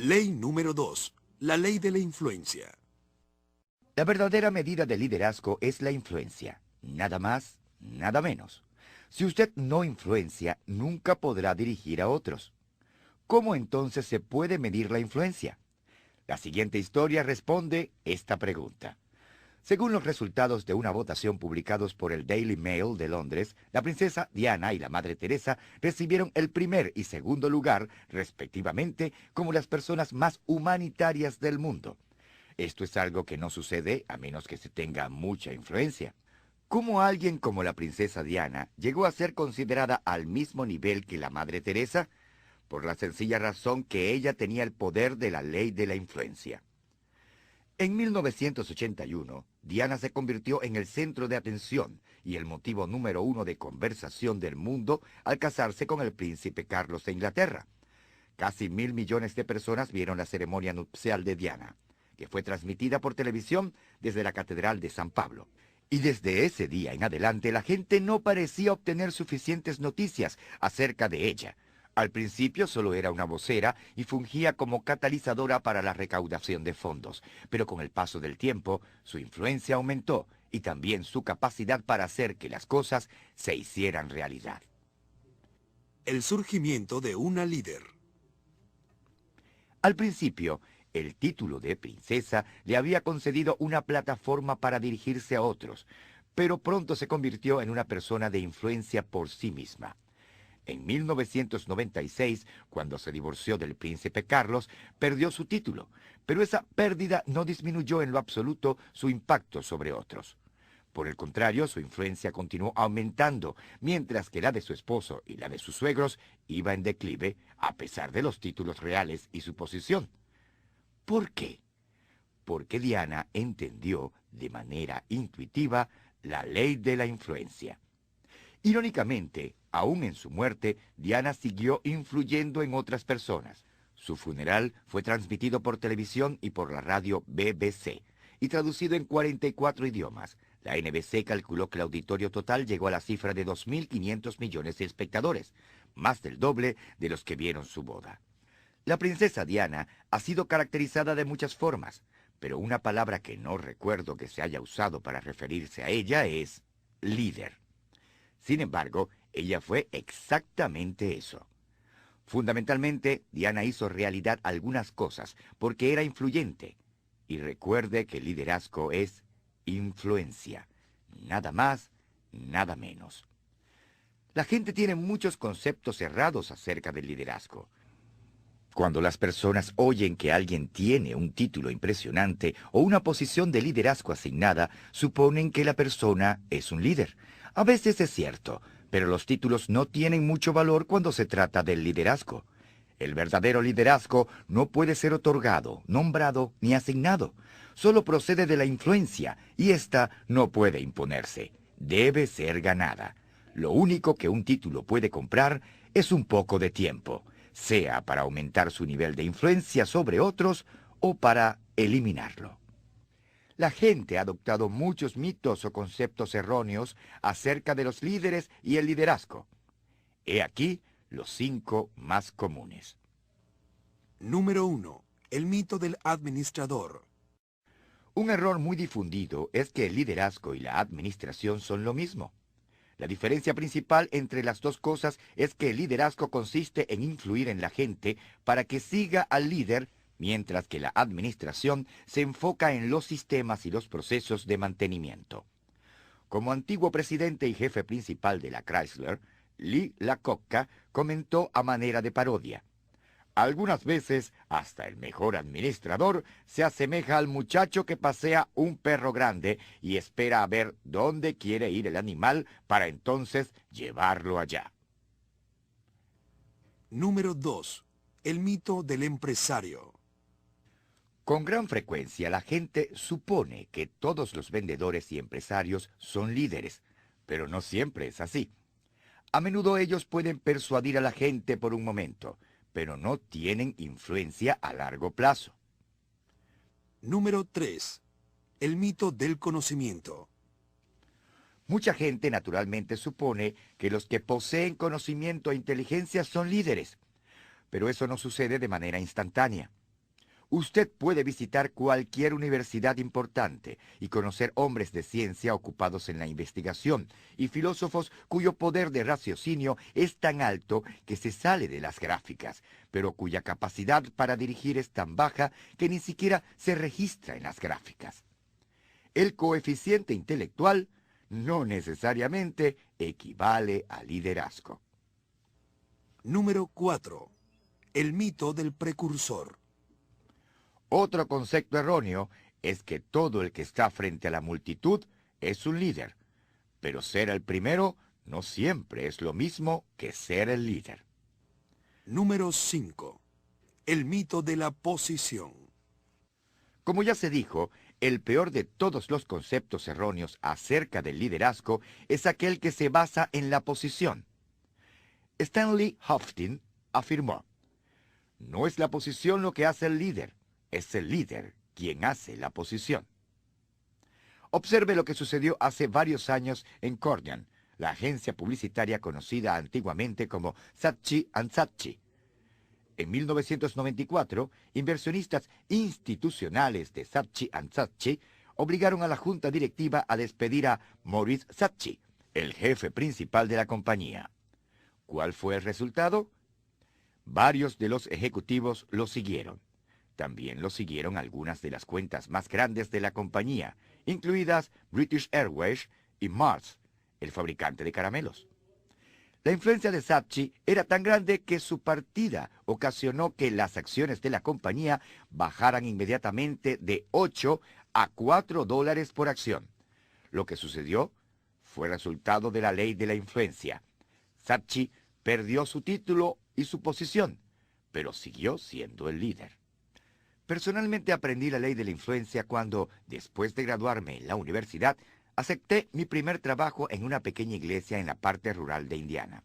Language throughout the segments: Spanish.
Ley número 2. La ley de la influencia. La verdadera medida de liderazgo es la influencia. Nada más, nada menos. Si usted no influencia, nunca podrá dirigir a otros. ¿Cómo entonces se puede medir la influencia? La siguiente historia responde esta pregunta. Según los resultados de una votación publicados por el Daily Mail de Londres, la princesa Diana y la Madre Teresa recibieron el primer y segundo lugar, respectivamente, como las personas más humanitarias del mundo. Esto es algo que no sucede a menos que se tenga mucha influencia. ¿Cómo alguien como la princesa Diana llegó a ser considerada al mismo nivel que la Madre Teresa? Por la sencilla razón que ella tenía el poder de la ley de la influencia. En 1981, Diana se convirtió en el centro de atención y el motivo número uno de conversación del mundo al casarse con el príncipe Carlos de Inglaterra. Casi 1.000 millones de personas vieron la ceremonia nupcial de Diana, que fue transmitida por televisión desde la Catedral de San Pablo. Y desde ese día en adelante la gente no parecía obtener suficientes noticias acerca de ella. Al principio solo era una vocera y fungía como catalizadora para la recaudación de fondos, pero con el paso del tiempo su influencia aumentó y también su capacidad para hacer que las cosas se hicieran realidad. El surgimiento de una líder. Al principio, el título de princesa le había concedido una plataforma para dirigirse a otros, pero pronto se convirtió en una persona de influencia por sí misma. En 1996, cuando se divorció del príncipe Carlos, perdió su título, pero esa pérdida no disminuyó en lo absoluto su impacto sobre otros. Por el contrario, su influencia continuó aumentando, mientras que la de su esposo y la de sus suegros iba en declive, a pesar de los títulos reales y su posición. ¿Por qué? Porque Diana entendió de manera intuitiva la ley de la influencia. Irónicamente, aún en su muerte, Diana siguió influyendo en otras personas. Su funeral fue transmitido por televisión y por la radio BBC, y traducido en 44 idiomas. La NBC calculó que el auditorio total llegó a la cifra de 2.500 millones de espectadores, más del doble de los que vieron su boda. La princesa Diana ha sido caracterizada de muchas formas, pero una palabra que no recuerdo que se haya usado para referirse a ella es líder. Sin embargo, ella fue exactamente eso. Fundamentalmente, Diana hizo realidad algunas cosas porque era influyente. Y recuerde que el liderazgo es influencia. Nada más, nada menos. La gente tiene muchos conceptos errados acerca del liderazgo. Cuando las personas oyen que alguien tiene un título impresionante o una posición de liderazgo asignada, suponen que la persona es un líder. A veces es cierto, pero los títulos no tienen mucho valor cuando se trata del liderazgo. El verdadero liderazgo no puede ser otorgado, nombrado ni asignado. Solo procede de la influencia y ésta no puede imponerse. Debe ser ganada. Lo único que un título puede comprar es un poco de tiempo, sea para aumentar su nivel de influencia sobre otros o para eliminarlo. La gente ha adoptado muchos mitos o conceptos erróneos acerca de los líderes y el liderazgo. He aquí los 5 más comunes. Número 1. El mito del administrador. Un error muy difundido es que el liderazgo y la administración son lo mismo. La diferencia principal entre las dos cosas es que el liderazgo consiste en influir en la gente para que siga al líder, mientras que la administración se enfoca en los sistemas y los procesos de mantenimiento. Como antiguo presidente y jefe principal de la Chrysler, Lee Iacocca comentó a manera de parodia: algunas veces, hasta el mejor administrador se asemeja al muchacho que pasea un perro grande y espera a ver dónde quiere ir el animal para entonces llevarlo allá. Número 2. El mito del empresario. Con gran frecuencia la gente supone que todos los vendedores y empresarios son líderes, pero no siempre es así. A menudo ellos pueden persuadir a la gente por un momento, pero no tienen influencia a largo plazo. Número 3. El mito del conocimiento. Mucha gente naturalmente supone que los que poseen conocimiento e inteligencia son líderes, pero eso no sucede de manera instantánea. Usted puede visitar cualquier universidad importante y conocer hombres de ciencia ocupados en la investigación y filósofos cuyo poder de raciocinio es tan alto que se sale de las gráficas, pero cuya capacidad para dirigir es tan baja que ni siquiera se registra en las gráficas. El coeficiente intelectual no necesariamente equivale a liderazgo. Número 4. El mito del precursor. Otro concepto erróneo es que todo el que está frente a la multitud es un líder, pero ser el primero no siempre es lo mismo que ser el líder. Número 5. El mito de la posición. Como ya se dijo, el peor de todos los conceptos erróneos acerca del liderazgo es aquel que se basa en la posición. Stanley Houghton afirmó: "No es la posición lo que hace el líder, es el líder quien hace la posición". Observe lo que sucedió hace varios años en Cordian, la agencia publicitaria conocida antiguamente como Saatchi & Saatchi. En 1994, inversionistas institucionales de Saatchi & Saatchi obligaron a la junta directiva a despedir a Maurice Saatchi, el jefe principal de la compañía. ¿Cuál fue el resultado? Varios de los ejecutivos lo siguieron. También lo siguieron algunas de las cuentas más grandes de la compañía, incluidas British Airways y Mars, el fabricante de caramelos. La influencia de Saatchi era tan grande que su partida ocasionó que las acciones de la compañía bajaran inmediatamente de 8 a 4 dólares por acción. Lo que sucedió fue resultado de la ley de la influencia. Saatchi perdió su título y su posición, pero siguió siendo el líder. Personalmente aprendí la ley de la influencia cuando, después de graduarme en la universidad, acepté mi primer trabajo en una pequeña iglesia en la parte rural de Indiana.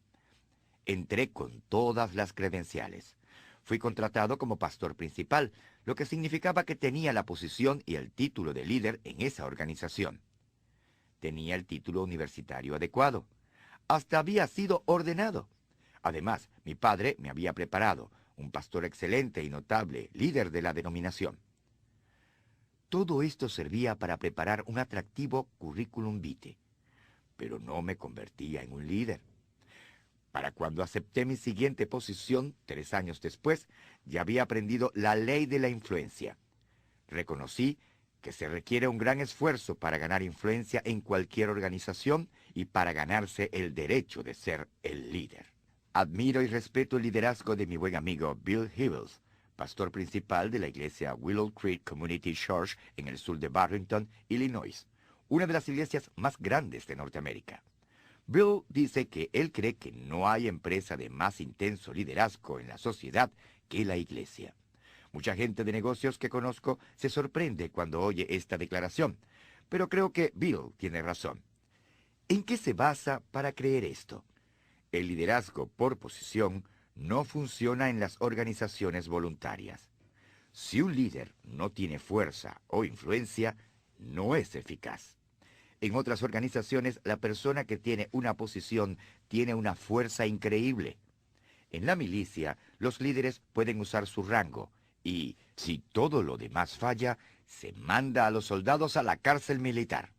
Entré con todas las credenciales. Fui contratado como pastor principal, lo que significaba que tenía la posición y el título de líder en esa organización. Tenía el título universitario adecuado. Hasta había sido ordenado. Además, mi padre me había preparado, un pastor excelente y notable, líder de la denominación. Todo esto servía para preparar un atractivo currículum vitae, pero no me convertía en un líder. Para cuando acepté mi siguiente posición, 3 años después, ya había aprendido la ley de la influencia. Reconocí que se requiere un gran esfuerzo para ganar influencia en cualquier organización y para ganarse el derecho de ser el líder. Admiro y respeto el liderazgo de mi buen amigo Bill Hybels, pastor principal de la iglesia Willow Creek Community Church en el sur de Barrington, Illinois, una de las iglesias más grandes de Norteamérica. Bill dice que él cree que no hay empresa de más intenso liderazgo en la sociedad que la iglesia. Mucha gente de negocios que conozco se sorprende cuando oye esta declaración, pero creo que Bill tiene razón. ¿En qué se basa para creer esto? El liderazgo por posición no funciona en las organizaciones voluntarias. Si un líder no tiene fuerza o influencia, no es eficaz. En otras organizaciones, la persona que tiene una posición tiene una fuerza increíble. En la milicia, los líderes pueden usar su rango y, si todo lo demás falla, se manda a los soldados a la cárcel militar.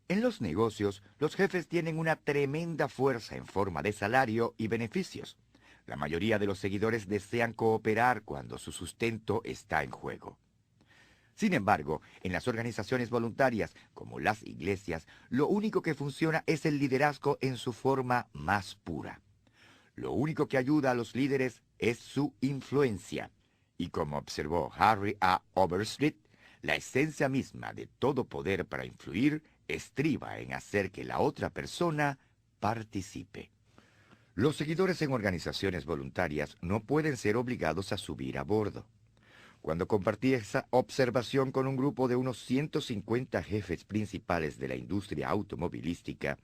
En los negocios, los jefes tienen una tremenda fuerza en forma de salario y beneficios. La mayoría de los seguidores desean cooperar cuando su sustento está en juego. Sin embargo, en las organizaciones voluntarias, como las iglesias, lo único que funciona es el liderazgo en su forma más pura. Lo único que ayuda a los líderes es su influencia. Y como observó Harry A. Overstreet, la esencia misma de todo poder para influir estriba en hacer que la otra persona participe. Los seguidores en organizaciones voluntarias no pueden ser obligados a subir a bordo. Cuando compartí esa observación con un grupo de unos 150 jefes principales de la industria automovilística,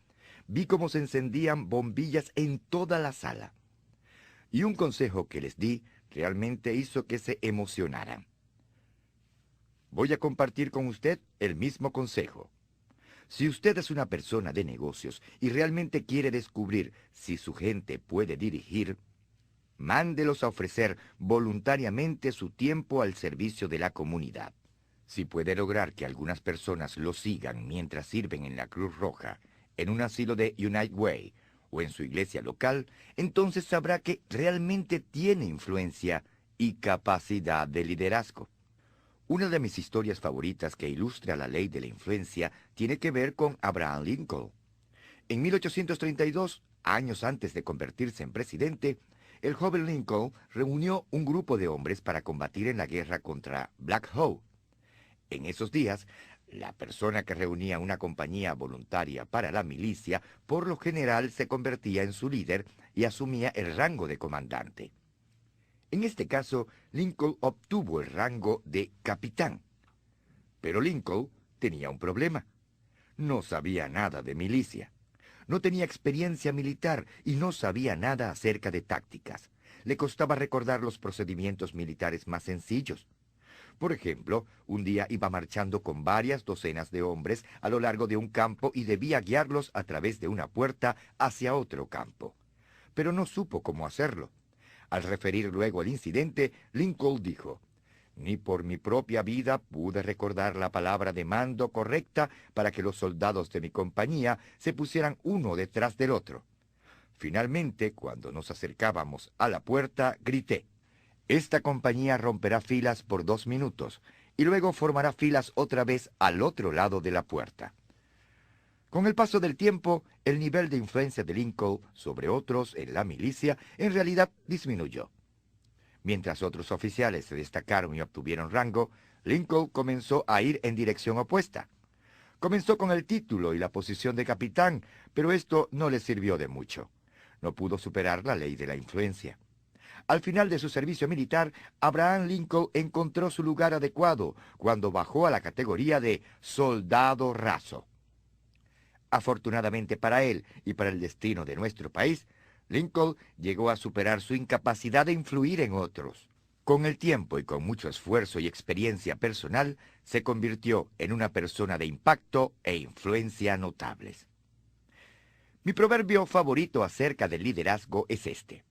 vi cómo se encendían bombillas en toda la sala. Y un consejo que les di realmente hizo que se emocionaran. Voy a compartir con usted el mismo consejo. Si usted es una persona de negocios y realmente quiere descubrir si su gente puede dirigir, Mándelos a ofrecer voluntariamente su tiempo al servicio de la comunidad. Si puede lograr que algunas personas lo sigan mientras sirven en la Cruz Roja, en un asilo de United Way o en su iglesia local, entonces sabrá que realmente tiene influencia y capacidad de liderazgo. Una de mis historias favoritas que ilustra la ley de la influencia tiene que ver con Abraham Lincoln. En 1832, años antes de convertirse en presidente, el joven Lincoln reunió un grupo de hombres para combatir en la guerra contra Black Hawk. En esos días, la persona que reunía una compañía voluntaria para la milicia, por lo general se convertía en su líder y asumía el rango de comandante. En este caso, Lincoln obtuvo el rango de capitán. Pero Lincoln tenía un problema. No sabía nada de milicia. No tenía experiencia militar y no sabía nada acerca de tácticas. Le costaba recordar los procedimientos militares más sencillos. Por ejemplo, un día iba marchando con varias docenas de hombres a lo largo de un campo y debía guiarlos a través de una puerta hacia otro campo. Pero no supo cómo hacerlo. Al referir luego el incidente, Lincoln dijo: «Ni por mi propia vida pude recordar la palabra de mando correcta para que los soldados de mi compañía se pusieran uno detrás del otro. Finalmente, cuando nos acercábamos a la puerta, grité: «Esta compañía romperá filas por 2 minutos y luego formará filas otra vez al otro lado de la puerta». Con el paso del tiempo, el nivel de influencia de Lincoln sobre otros en la milicia en realidad disminuyó. Mientras otros oficiales se destacaron y obtuvieron rango, Lincoln comenzó a ir en dirección opuesta. Comenzó con el título y la posición de capitán, pero esto no le sirvió de mucho. No pudo superar la ley de la influencia. Al final de su servicio militar, Abraham Lincoln encontró su lugar adecuado cuando bajó a la categoría de soldado raso. Afortunadamente para él y para el destino de nuestro país, Lincoln llegó a superar su incapacidad de influir en otros. Con el tiempo y con mucho esfuerzo y experiencia personal, se convirtió en una persona de impacto e influencia notables. Mi proverbio favorito acerca del liderazgo es este: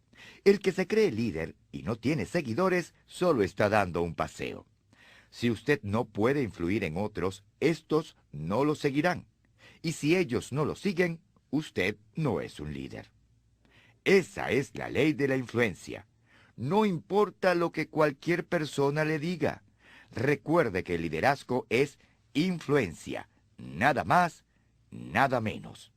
el que se cree líder y no tiene seguidores solo está dando un paseo. Si usted no puede influir en otros, estos no lo seguirán. Y si ellos no lo siguen, usted no es un líder. Esa es la ley de la influencia. No importa lo que cualquier persona le diga. Recuerde que el liderazgo es influencia, nada más, nada menos.